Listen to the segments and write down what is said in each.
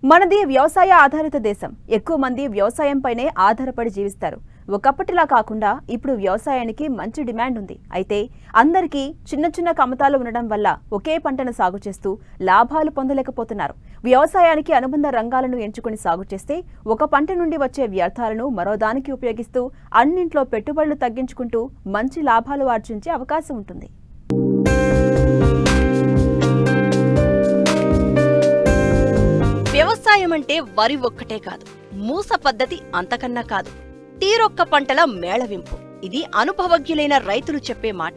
మనది వ్యవసాయ ఆధారిత దేశం. ఎక్కువ మంది వ్యవసాయంపైనే ఆధారపడి జీవిస్తారు. ఒకప్పటిలా కాకుండా ఇప్పుడు వ్యవసాయానికి మంచి డిమాండ్ ఉంది. అయితే అందరికీ చిన్న చిన్న కమతాలు ఉండడం వల్ల ఒకే పంటను సాగు చేస్తూ లాభాలు పొందలేకపోతున్నారు. వ్యవసాయానికి అనుబంధ రంగాలను ఎంచుకుని సాగు చేస్తే ఒక పంట నుండి వచ్చే వ్యర్థాలను మరో దానికి ఉపయోగిస్తూ అన్నింట్లో పెట్టుబడులు తగ్గించుకుంటూ మంచి లాభాలు ఆర్జించే అవకాశం ఉంటుంది. వ్యవసాయం అంటే వరి ఒక్కటే కాదు, మూస పద్ధతి అంతకన్నా కాదు, తీరొక్క పంటల మేళవింపు. ఇది అనుభవజ్ఞులైన రైతులు చెప్పే మాట.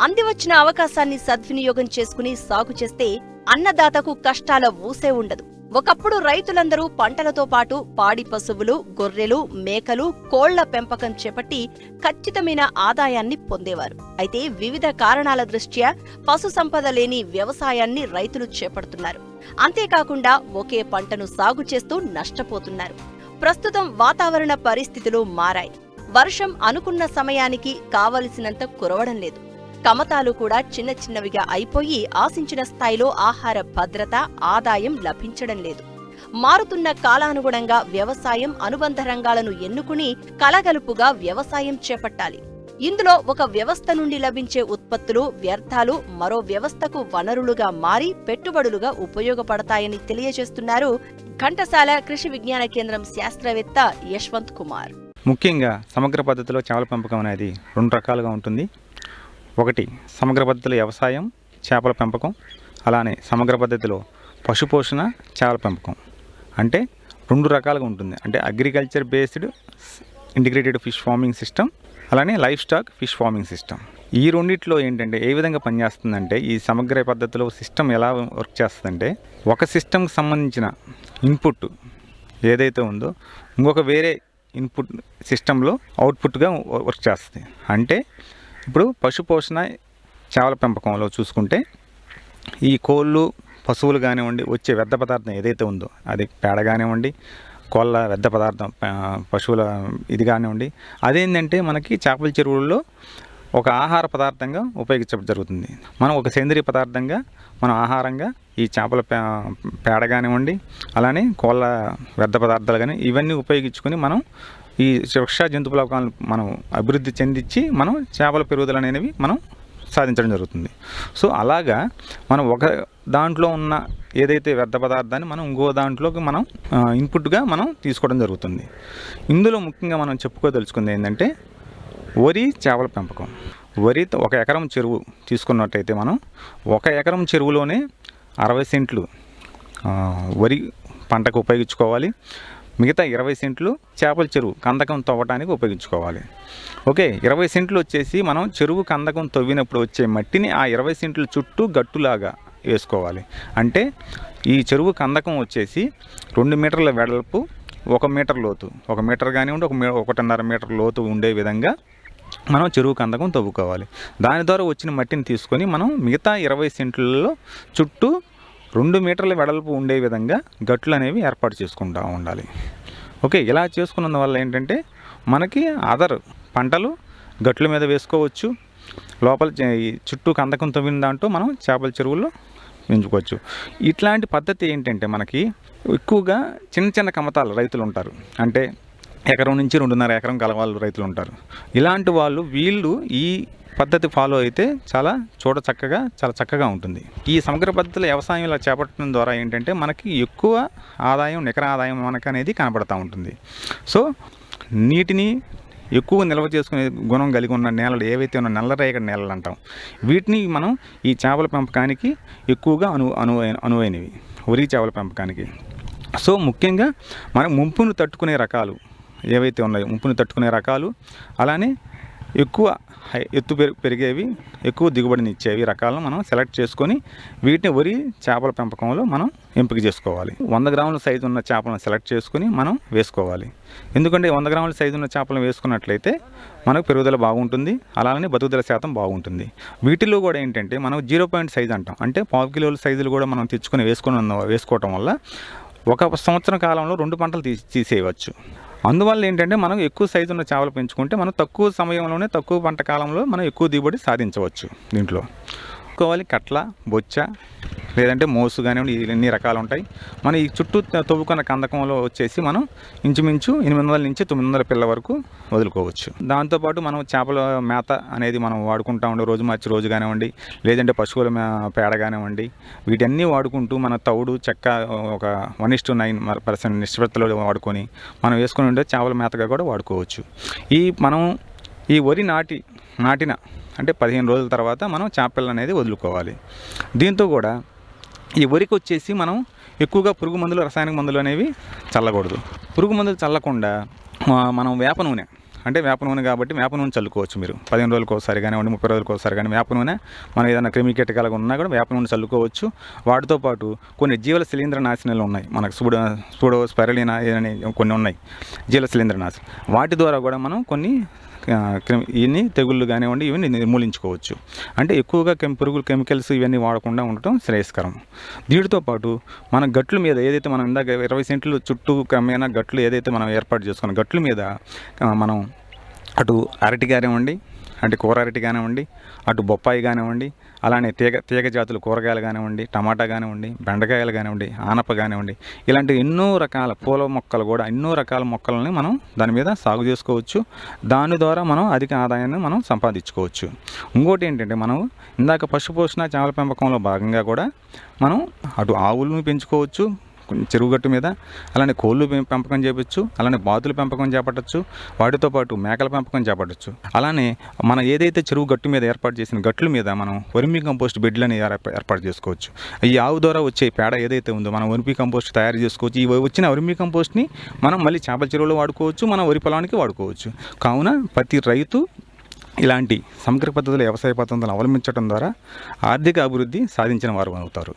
అందివచ్చిన అవకాశాన్ని సద్వినియోగం చేసుకుని సాగు చేస్తే అన్నదాతకు కష్టాల ఊసే ఉండదు. ఒకప్పుడు రైతులందరూ పంటలతో పాటు పాడి పశువులు, గొర్రెలు, మేకలు, కోళ్ల పెంపకం చేపట్టి ఖచ్చితమైన ఆదాయాన్ని పొందేవారు. అయితే వివిధ కారణాల దృష్ట్యా పశు సంపద లేని వ్యవసాయాన్ని రైతులు చేపడుతున్నారు. అంతేకాకుండా ఒకే పంటను సాగు చేస్తూ నష్టపోతున్నారు. ప్రస్తుతం వాతావరణ పరిస్థితులు మారాయి. వర్షం అనుకున్న సమయానికి కావలసినంత కురవడం లేదు. కమతాలు కూడా చిన్న చిన్నవిగా అయిపోయి ఆశించిన స్థాయిలో ఆహార భద్రత, ఆదాయం లభించడం లేదు. మారుతున్న కాలానుగుణంగా వ్యవసాయం అనుబంధ రంగాలను ఎన్నుకుని కలగలుపుగా వ్యవసాయం చేపట్టాలి. ఇందులో ఒక వ్యవస్థ నుండి లభించే ఉత్పత్తులు, వ్యర్థాలు మరో వ్యవస్థకు వనరులుగా మారి పెట్టుబడులుగా ఉపయోగపడతాయని తెలియజేస్తున్నారు ఘంటసాల కృషి విజ్ఞాన కేంద్రం శాస్త్రవేత్త యశ్వంత్ కుమార్. ముఖ్యంగా సమగ్ర పద్ధతిలో చేపల పెంపకం అనేది 2 రకాలుగా ఉంటుంది. ఒకటి సమగ్ర పద్ధతిలో వ్యవసాయం, చేపల పెంపకం. అలానే సమగ్ర పద్ధతిలో పశుపోషణ, చేపల పెంపకం. అంటే 2 రకాలుగా ఉంటుంది. అంటే agriculture based integrated fish farming system, అలానే livestock fish farming system. ఈ రెండిట్లో ఏంటంటే ఏ విధంగా పనిచేస్తుందంటే, ఈ సమగ్ర పద్ధతిలో సిస్టమ్ ఎలా వర్క్ చేస్తుందంటే, ఒక సిస్టమ్కి సంబంధించిన ఇన్పుట్ ఏదైతే ఉందో ఇంకొక వేరే ఇన్పుట్ సిస్టంలో అవుట్పుట్గా వర్క్ చేస్తుంది. అంటే ఇప్పుడు పశుపోషణ, చేపల పెంపకంలో చూసుకుంటే ఈ కోళ్ళు, పశువులు కానివ్వండి, వచ్చే వ్యర్థ పదార్థం ఏదైతే ఉందో అది పేడ కానివ్వండి, కోళ్ళ వ్యర్థ పదార్థం, పశువుల ఇది కానివ్వండి, అదేంటంటే మనకి చేపల చెరువుల్లో ఒక ఆహార పదార్థంగా ఉపయోగించడం జరుగుతుంది. మనం ఒక సేంద్రియ పదార్థంగా మనం ఆహారంగా ఈ చేపల పేడ కానివ్వండి, అలానే కోళ్ళ వ్యర్థ పదార్థాలు కానీ ఇవన్నీ ఉపయోగించుకొని మనం ఈ వృక్ష జంతువులను మనం అభివృద్ధి చెందించి మనం చేపల పెరుగుదల అనేవి మనం సాధించడం జరుగుతుంది. సో అలాగా మనం ఒక దాంట్లో ఉన్న ఏదైతే వ్యర్థ పదార్థాన్ని మనం ఇంకో దాంట్లోకి మనం ఇన్పుట్గా మనం తీసుకోవడం జరుగుతుంది. ఇందులో ముఖ్యంగా మనం చెప్పుకోదలుచుకుంది ఏంటంటే వరి, చేపల పెంపకం. వరి 1 ఎకరం చెరువు తీసుకున్నట్టయితే మనం 1 ఎకరం చెరువులోనే 60 సెంట్లు వరి పంటకు ఉపయోగించుకోవాలి. మిగతా 20 సెంట్లు చేపల చెరువు కందకం తవ్వటానికి ఉపయోగించుకోవాలి. ఓకే, 20 సెంట్లు వచ్చేసి మనం చెరువు కందకం తవ్వినప్పుడు వచ్చే మట్టిని ఆ 20 సెంట్ల చుట్టూ గట్టులాగా వేసుకోవాలి. అంటే ఈ చెరువు కందకం వచ్చేసి 2 మీటర్ల వెడల్పు, 1 మీటర్ లోతు, 1 మీటర్ కానివ్వండి, 1.5 మీటర్ లోతు ఉండే విధంగా మనం చెరువు కందకం తవ్వుకోవాలి. దాని ద్వారా వచ్చిన మట్టిని తీసుకొని మనం మిగతా 20 సెంట్లలో చుట్టూ 2 మీటర్ల వెడల్పు ఉండే విధంగా గట్లు అనేవి ఏర్పాటు చేసుకుంటూ ఉండాలి. ఓకే, ఇలా చేసుకున్నందు వల్ల ఏంటంటే మనకి అదర్ పంటలు గట్ల మీద వేసుకోవచ్చు. లోపల చుట్టూ కందకం తవ్విన దాంట్లో మనం చేపల చెరువుల్లో పెంచుకోవచ్చు. ఇట్లాంటి పద్ధతి ఏంటంటే మనకి ఎక్కువగా చిన్న చిన్న కమతాలు రైతులు ఉంటారు. అంటే ఎకరం నుంచి 2.5 ఎకరం గల వాళ్ళు రైతులు ఉంటారు. ఇలాంటి వాళ్ళు వీళ్ళు ఈ పద్ధతి ఫాలో అయితే చాలా చక్కగా ఉంటుంది. ఈ సమగ్ర పద్ధతిలో వ్యవసాయం ఇలా చేపట్టడం ద్వారా ఏంటంటే మనకి ఎక్కువ ఆదాయం, నికర ఆదాయం మనకు అనేది కనబడుతూ ఉంటుంది. సో నీటిని ఎక్కువ నిల్వ చేసుకునే గుణం కలిగి ఉన్న నేలలు ఏవైతే ఉన్న నల్లరేగడి నేలలు అంటాం, వీటిని మనం ఈ చేపల పెంపకానికి ఎక్కువగా అనువైనవి, వరి చేపల పెంపకానికి. సో ముఖ్యంగా మనం ముంపును తట్టుకునే రకాలు ఏవైతే ఉన్నాయో, ముంపును తట్టుకునే రకాలు, అలానే ఎక్కువ ఎత్తు పెరిగేవి, ఎక్కువ దిగుబడిని ఇచ్చేవి రకాలను మనం సెలెక్ట్ చేసుకొని వీటిని వరి చేపల పెంపకంలో మనం ఎంపిక చేసుకోవాలి. 100 గ్రాముల సైజు ఉన్న చేపలను సెలెక్ట్ చేసుకుని మనం వేసుకోవాలి. ఎందుకంటే 100 గ్రాముల సైజు ఉన్న చేపలను వేసుకున్నట్లయితే మనకు పెరుగుదల బాగుంటుంది, అలానే బతుకుదల శాతం బాగుంటుంది. వీటిలో కూడా ఏంటంటే మనం 0 సైజు అంటాం. అంటే 1/2 కిలోల సైజులు కూడా మనం తెచ్చుకొని వేసుకోవటం వల్ల 1 సంవత్సరం కాలంలో 2 పంటలు తీసేయవచ్చు. అందువల్ల ఏంటంటే మనం ఎక్కువ సైజు ఉన్న చేపలు పెంచుకుంటే మనం తక్కువ సమయంలోనే, తక్కువ పంట కాలంలో మనం ఎక్కువ దిగుబడి సాధించవచ్చు. దీంట్లో కట్ల, బొచ్చ, లేదంటే మోసు కానివ్వండి, ఇన్ని రకాలు ఉంటాయి. మనం ఈ చుట్టూ తవ్వుకున్న కందకంలో వచ్చేసి మనం ఇంచుమించు 800 నుంచి 900 పిల్ల వరకు వదులుకోవచ్చు. దాంతోపాటు మనం చేపల మేత అనేది మనం వాడుకుంటా ఉండే రోజు మార్చి రోజు కానివ్వండి, లేదంటే పశువుల పేడ కానివ్వండి, వీటన్నీ వాడుకుంటూ మన తౌడు చెక్క ఒక 1:9% నిష్పత్తిలో వాడుకొని మనం వేసుకుని ఉండే చేపల మేతగా కూడా వాడుకోవచ్చు. మనం ఈ వరి నాటిన అంటే 15 రోజుల తర్వాత మనం చేపలు అనేది వదులుకోవాలి. దీంతో కూడా ఈ వరికి వచ్చేసి మనం ఎక్కువగా పురుగు మందులు, రసాయనిక మందులు అనేవి చల్లకూడదు. పురుగు మందులు చల్లకుండా మనం వేప నూనె కాబట్టి వేప నూనె చల్లుకోవచ్చు. మీరు 15 రోజులకు ఒకసారి కానివ్వండి, 30 రోజులకు ఒకసారి కానీ వేప నూనె మనం ఏదైనా క్రిమి కీటకాలుగా ఉన్నా కూడా వేప నూనె చల్లుకోవచ్చు. వాటితో పాటు కొన్ని జీవ శిలీంద్ర నాశనాలు ఉన్నాయి, మనకు సూడో స్పైరులినా అని కొన్ని ఉన్నాయి జీవ శిలీంద్ర నాశనం. వాటి ద్వారా కూడా మనం కొన్ని ఇవన్నీ తెగుళ్ళు కానివ్వండి ఇవన్నీ నిర్మూలించుకోవచ్చు. అంటే ఎక్కువగా పురుగులు కెమికల్స్ ఇవన్నీ వాడకుండా ఉండటం శ్రేయస్కరం. వీటితో పాటు మన గట్ల మీద ఏదైతే మనం ఇందాక 20 సెంట్లు చుట్టూ క్రమేణా గట్లు ఏదైతే మనం ఏర్పాటు చేసుకున్న గట్ల మీద మనం అటు అరటి కానివ్వండి, అంటే కూర అరటి కానివ్వండి, అటు బొప్పాయి కానివ్వండి, అలానే తీగ జాతులు కూరగాయలు కానివ్వండి, టమాటా కానివ్వండి, బెండకాయలు కానివ్వండి, ఆనప కానివ్వండి, ఇలాంటి ఎన్నో రకాల పూల మొక్కలు కూడా ఎన్నో రకాల మొక్కలని మనం దాని మీద సాగు చేసుకోవచ్చు. దాని ద్వారా మనం అధిక ఆదాయాన్ని మనం సంపాదించుకోవచ్చు. ఇంకోటి ఏంటంటే మనం ఇందాక పశుపోషణ చేపల పెంపకంలో భాగంగా కూడా మనం అటు ఆవులను పెంచుకోవచ్చు చెరువు గట్టు మీద, అలానే కోళ్ళు పెంపకం చేయవచ్చు, అలానే బాతుల పెంపకం చేపట్టచ్చు, వాటితో పాటు మేకల పెంపకం చేపట్టచ్చు. అలానే మనం ఏదైతే చెరువు గట్టు మీద ఏర్పాటు చేసిన గట్ల మీద మనం వర్మీ కంపోస్ట్ బెడ్లని ఏర్పాటు చేసుకోవచ్చు. ఈ ఆవు ద్వారా వచ్చే పేడ ఏదైతే ఉందో మనం వర్మీ కంపోస్ట్ తయారు చేసుకోవచ్చు. ఈ వచ్చిన వర్మీ కంపోస్ట్ని మనం మళ్ళీ చేపల చెరువులో వాడుకోవచ్చు, మన వరి పొలానికి వాడుకోవచ్చు. కావున ప్రతి రైతు ఇలాంటి సమగ్ర పద్ధతుల వ్యవసాయ పద్ధతులను అవలంబించడం ద్వారా ఆర్థిక అభివృద్ధి సాధించిన వారు అవుతారు.